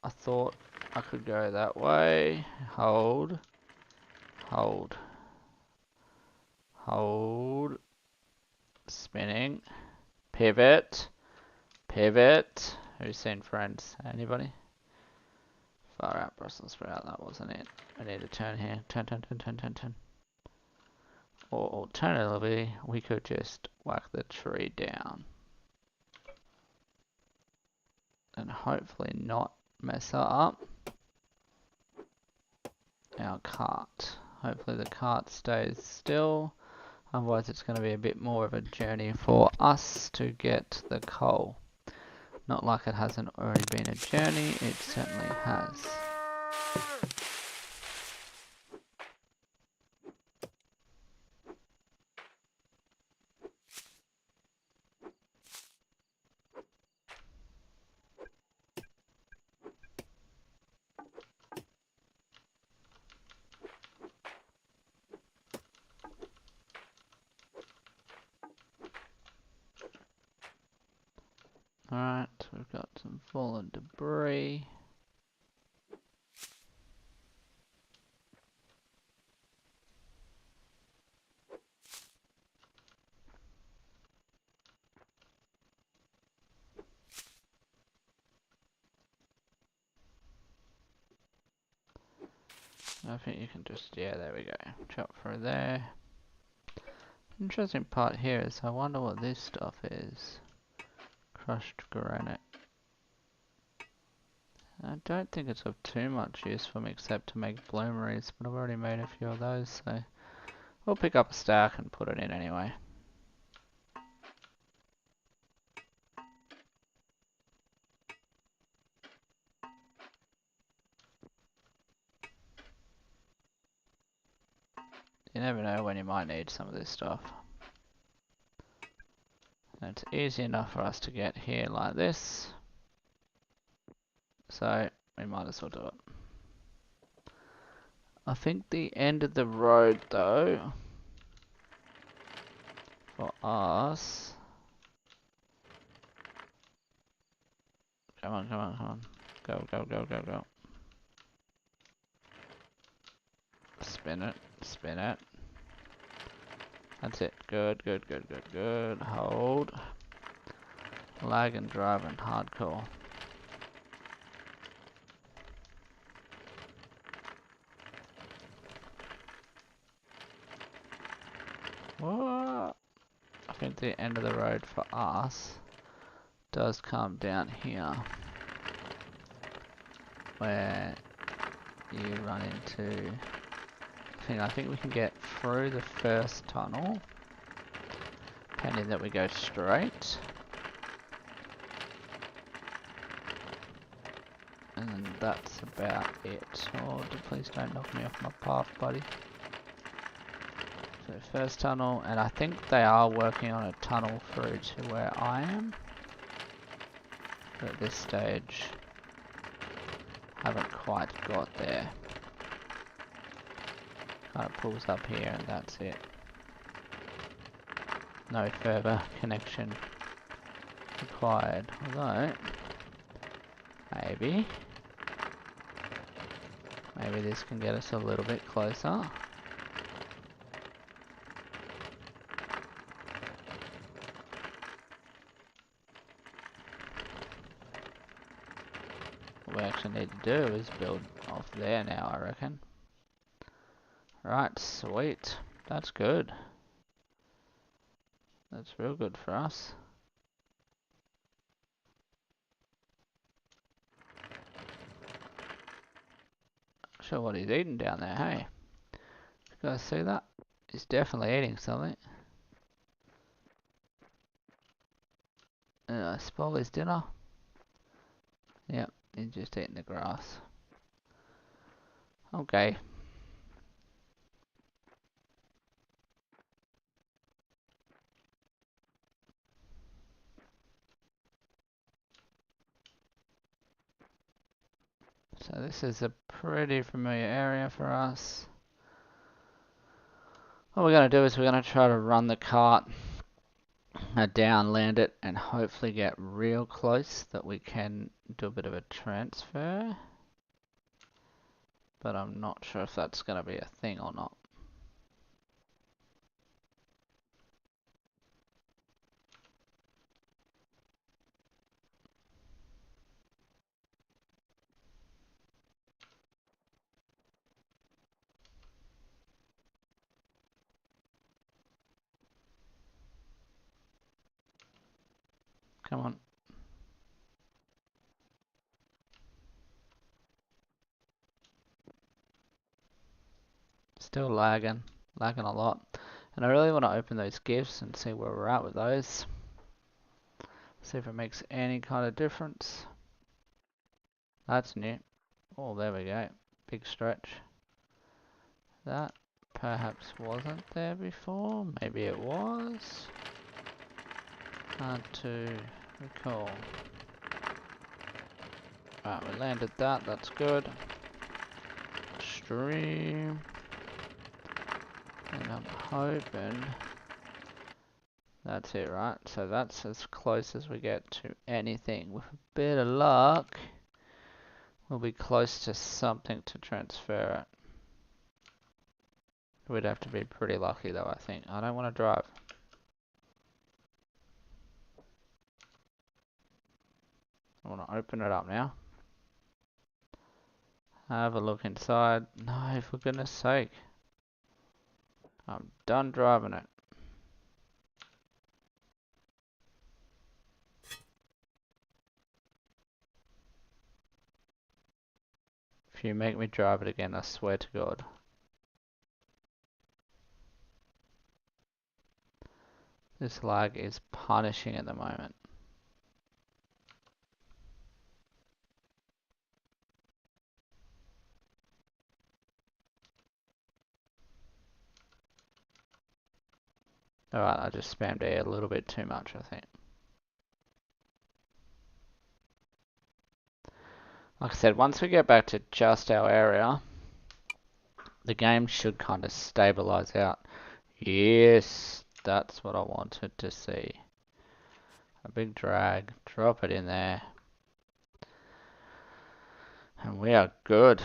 I thought I could go that way. Hold. Hold. Hold. Spinning. Pivot. Pivot. Who's seen Friends? Anybody? Far out, Brussels sprout. That wasn't it. I need to turn here. Turn, turn, turn, turn, turn, turn. Or alternatively, we could just whack the tree down. And hopefully not mess up our cart. Hopefully the cart stays still. Otherwise it's going to be a bit more of a journey for us to get the coal. Not like it hasn't already been a journey, it certainly has. Alright, we've got some fallen debris. I think you can just, yeah, there we go. Chop through there. Interesting part here is I wonder what this stuff is. Crushed granite. I don't think it's of too much use for me except to make bloomeries, but I've already made a few of those, so we'll pick up a stack and put it in anyway. You never know when you might need some of this stuff. And it's easy enough for us to get here like this, so we might as well do it. I think the end of the road though, for us, come on, come on, come on, go, go, go, go, go. Spin it, spin it. That's it, good, good, good, good, good. Hold. Lag and driving hardcore. What? I think the end of the road for us does come down here, where you run into. I think we can get through the first tunnel, pending that we go straight. And that's about it. Oh, please don't knock me off my path, buddy. So first tunnel, and I think they are working on a tunnel through to where I am. But at this stage, haven't quite got there. Kind of pulls up here and that's it. No further connection required, although maybe Maybe this can get us a little bit closer. What we actually need to do is build off there now, I reckon. Right, sweet. That's good. That's real good for us. Not sure what he's eating down there, hey? You guys see that? He's definitely eating something. Spoil his dinner. Yep, he's just eating the grass. Okay. So this is a pretty familiar area for us. What we're going to do is we're going to try to run the cart down, land it, and hopefully get real close that we can do a bit of a transfer. But I'm not sure if that's going to be a thing or not. Come on. Still lagging a lot. And I really want to open those gifts and see where we're at with those. See if it makes any kind of difference. That's new. Oh, there we go. Big stretch. That perhaps wasn't there before. Maybe it was. Hard to recall. Right, we landed that. That's good. Stream. And I'm hoping that's it, right? So that's as close as we get to anything. With a bit of luck, we'll be close to something to transfer it. We'd have to be pretty lucky though, I think. I don't want to drive. I want to open it up now. Have a look inside. No, for goodness sake. I'm done driving it. If you make me drive it again, I swear to God. This lag is punishing at the moment. Alright, I just spammed A a little bit too much, I think. Like I said, once we get back to just our area, the game should kind of stabilize out. Yes, that's what I wanted to see. A big drag, drop it in there. And we are good.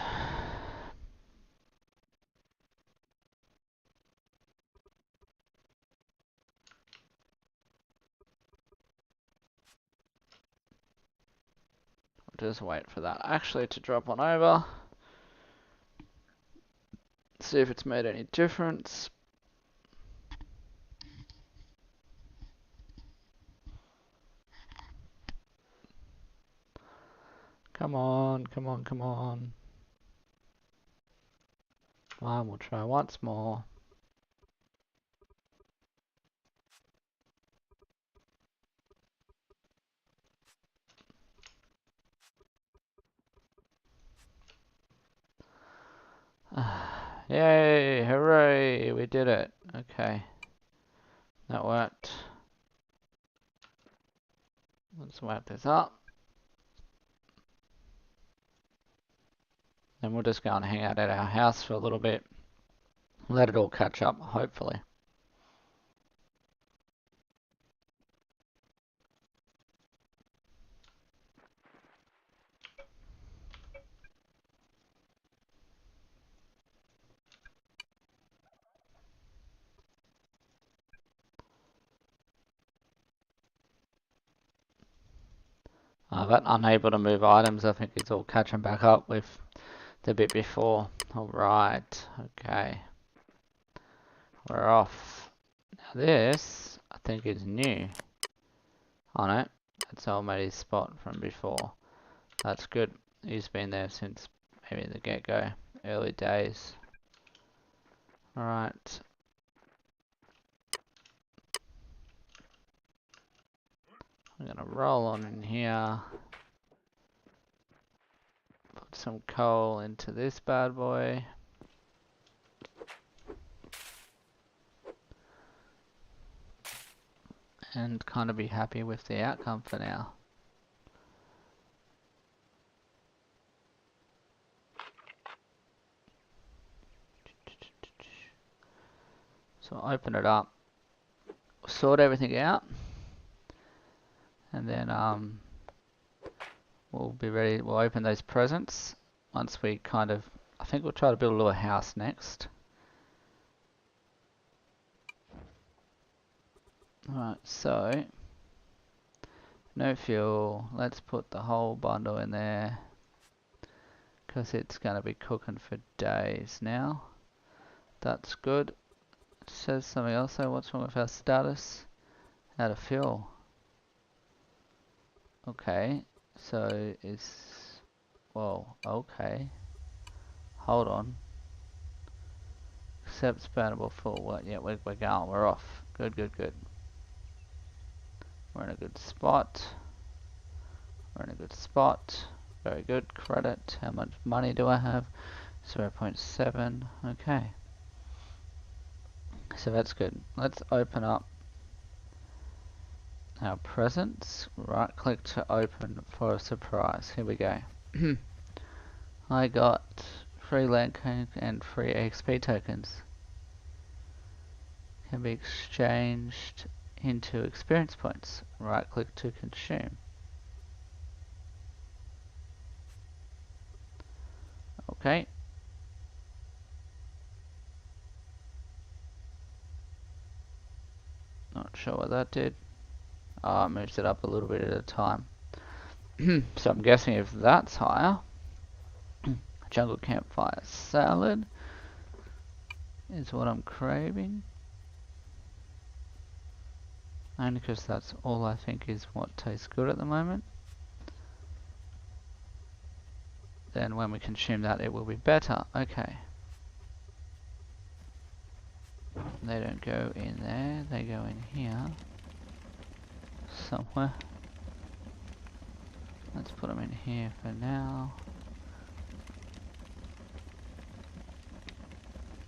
Just wait for that actually to drop on over. See if it's made any difference. Come on, come on, come on. Fine, we'll try once more. Yay, hooray, we did it. Okay, that worked. Let's wrap this up. Then we'll just go and hang out at our house for a little bit. Let it all catch up, hopefully. But unable to move items, I think it's all catching back up with the bit before. Alright, okay. We're off. Now this, I think is new. Oh no, that's old matey's spot from before. That's good. He's been there since maybe the get-go, early days. Alright. I'm gonna roll on in here. Put some coal into this bad boy. And kind of be happy with the outcome for now. So I'll open it up, sort everything out, and then we'll be ready. We'll open those presents once we kind of, I think we'll try to build a little house next. Alright, so no fuel. Let's put the whole bundle in there because it's going to be cooking for days now. That's good. It says something else though. What's wrong with our status? Out of fuel. Okay, so is, whoa, okay. Hold on. Accept spawnable full. What? Yeah, we're going. We're off. Good, good, good. We're in a good spot. We're in a good spot. Very good. Credit. How much money do I have? 0.7. Okay. So that's good. Let's open up our presents. Right click to open for a surprise. Here we go. I got free land coin and free XP tokens. Can be exchanged into experience points. Right click to consume. Okay. Not sure what that did. Oh, it moves it up a little bit at a time. So I'm guessing if that's higher, jungle campfire salad is what I'm craving. Only because that's all I think is what tastes good at the moment. Then when we consume that, it will be better. Okay. They don't go in there, they go in here. Somewhere. Let's put them in here for now.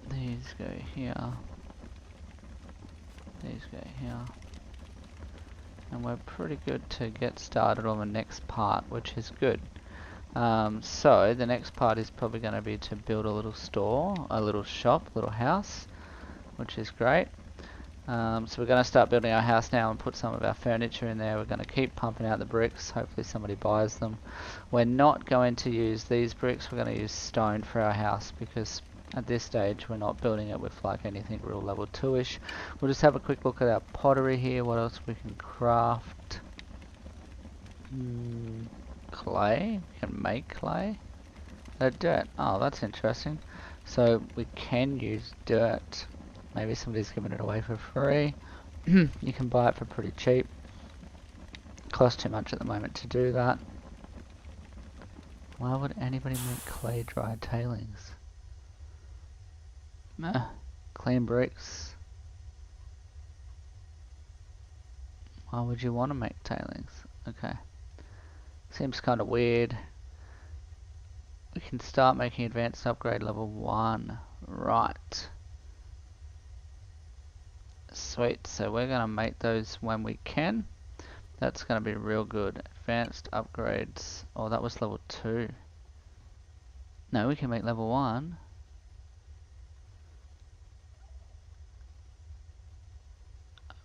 These go here. These go here. And we're pretty good to get started on the next part, which is good. So the next part is probably going to be to build a little store, a little shop, a little house, which is great. So we're going to start building our house now and put some of our furniture in there. We're going to keep pumping out the bricks. Hopefully somebody buys them. We're not going to use these bricks. We're going to use stone for our house because at this stage we're not building it with like anything real level 2-ish. We'll just have a quick look at our pottery here. What else we can craft? Clay. We can make clay. Dirt. Oh, that's interesting. So we can use dirt. Maybe somebody's giving it away for free. You can buy it for pretty cheap. Costs too much at the moment to do that. Why would anybody make clay dry tailings? Clean bricks. Why would you want to make tailings? Okay. Seems kind of weird. We can start making advanced upgrade level 1. Right. Sweet, so we're going to make those when we can. That's going to be real good. Advanced upgrades. Oh, that was level 2. No, we can make level 1.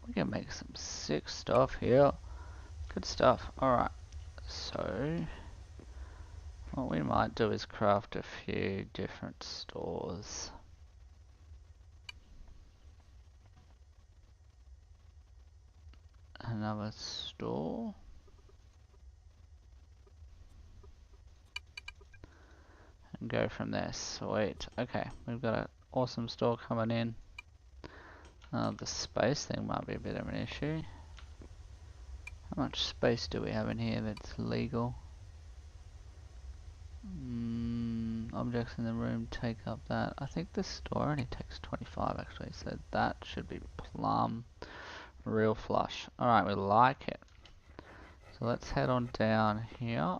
We can make some sick stuff here. Good stuff. Alright, so what we might do is craft a few different stores. Another store. and go from there. Sweet. Okay, we've got an awesome store coming in. The space thing might be a bit of an issue. How much space do we have in here that's legal? Objects in the room take up that. I think the store only takes 25 actually, so that should be plumb real flush. Alright, we like it. So let's head on down here.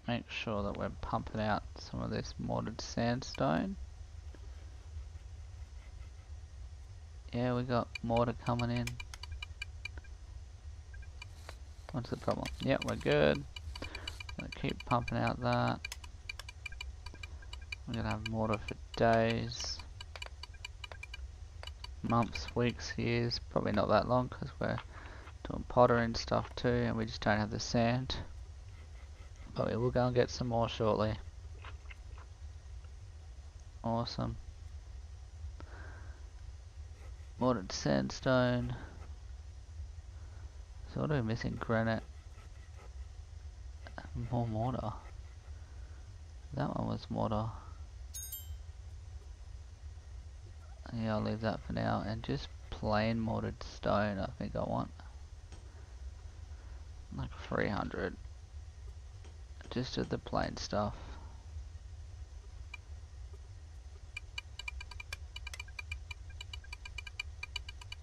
Make sure that we're pumping out some of this mortared sandstone. Yeah, we got mortar coming in. What's the problem? Yep, we're good. Gonna keep pumping out that. We're gonna have mortar for days, months, weeks, years. Probably not that long because we're doing pottery and stuff too, and we just don't have the sand. But we will go and get some more shortly. Awesome. Mortared sandstone. So what are we missing? Granite. More mortar. That one was mortar. Yeah, I'll leave that for now. And just plain mortared stone I think I want. Like 300. Just of the plain stuff.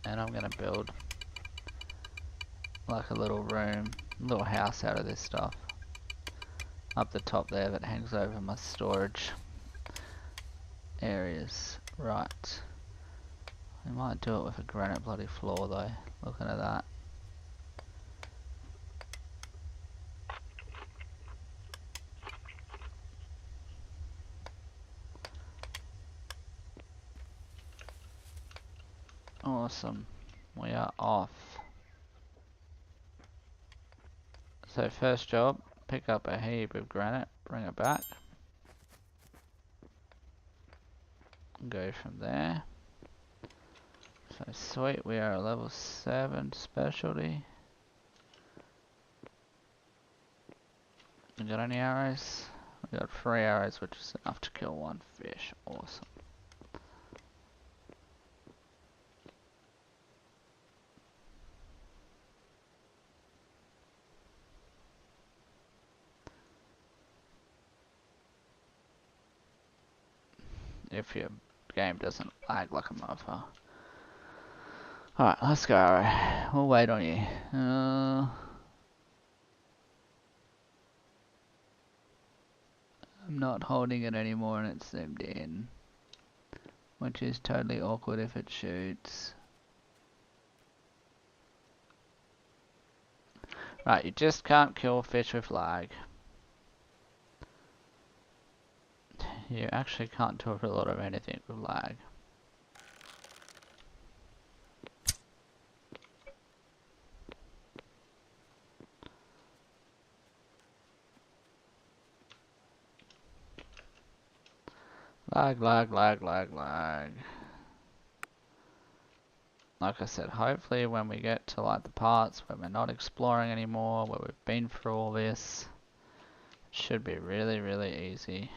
And I'm gonna build like a little room, little house out of this stuff. Up the top there that hangs over my storage areas. Right. We might do it with a granite bloody floor though, looking at that. Awesome. We are off. So first job, pick up a heap of granite, bring it back. Go from there. So sweet, we are a level 7 specialty. We got any arrows? We got 3 arrows, which is enough to kill 1 fish. Awesome. If your game doesn't lag like a motherfucker. Alright, let's go, Arrow. We'll wait on you. I'm not holding it anymore and it's zoomed in. Which is totally awkward if it shoots. Right, you just can't kill fish with lag. You actually can't do a lot of anything with lag. Lag, lag, lag, lag, lag. Like I said, hopefully when we get to like the parts where we're not exploring anymore, where we've been through all this, it should be really, really easy.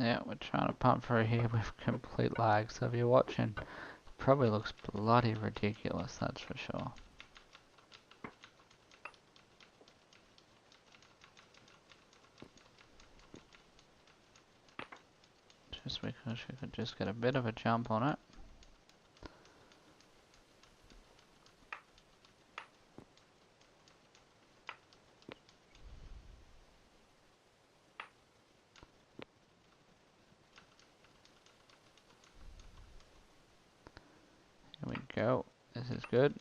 Yeah, we're trying to pump through here with complete lag, so if you're watching, it probably looks bloody ridiculous, that's for sure. Just because we could just get a bit of a jump on it. go. This is good.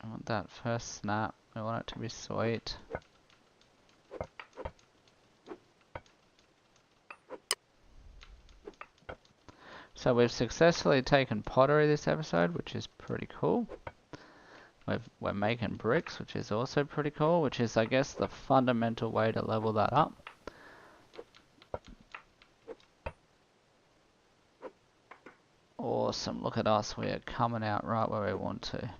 I want that first snap. I want it to be sweet. So we've successfully taken pottery this episode, which is pretty cool. We're making bricks, which is also pretty cool, which is, I guess, the fundamental way to level that up. Awesome, look at us, we are coming out right where we want to.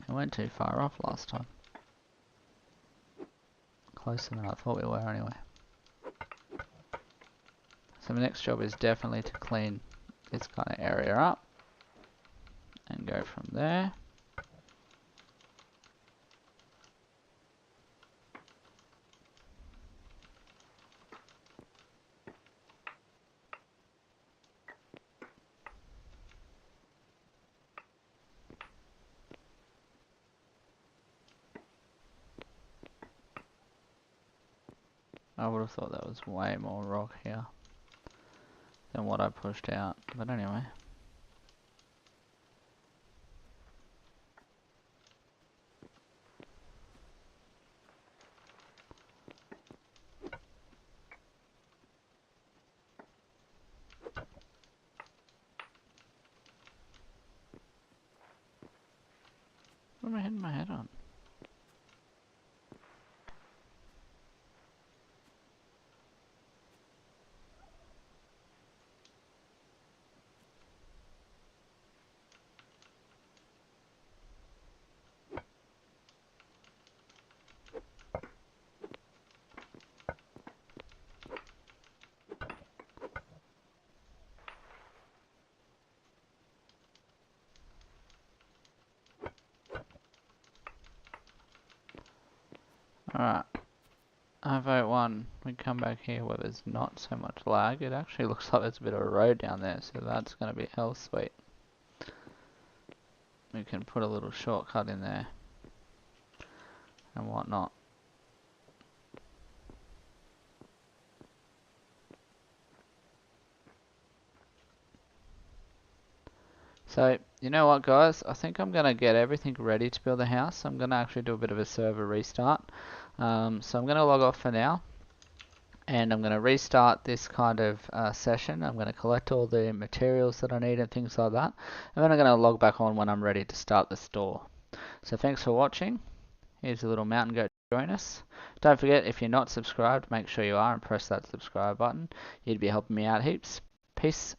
We went too far off last time. Closer than I thought we were anyway. So the next job is definitely to clean this kind of area up. And go from there. I would have thought that was way more rock here than what I pushed out, but anyway. What am I hitting my head on? Alright, I vote 1. We come back here where there's not so much lag. It actually looks like there's a bit of a road down there, so that's going to be hell sweet. We can put a little shortcut in there and whatnot. So, you know what guys, I think I'm going to get everything ready to build the house. I'm going to actually do a bit of a server restart. So I'm going to log off for now. And I'm going to restart this kind of session. I'm going to collect all the materials that I need and things like that. And then I'm going to log back on when I'm ready to start the store. So thanks for watching. Here's a little mountain goat to join us. Don't forget, if you're not subscribed, make sure you are and press that subscribe button. You'd be helping me out heaps. Peace.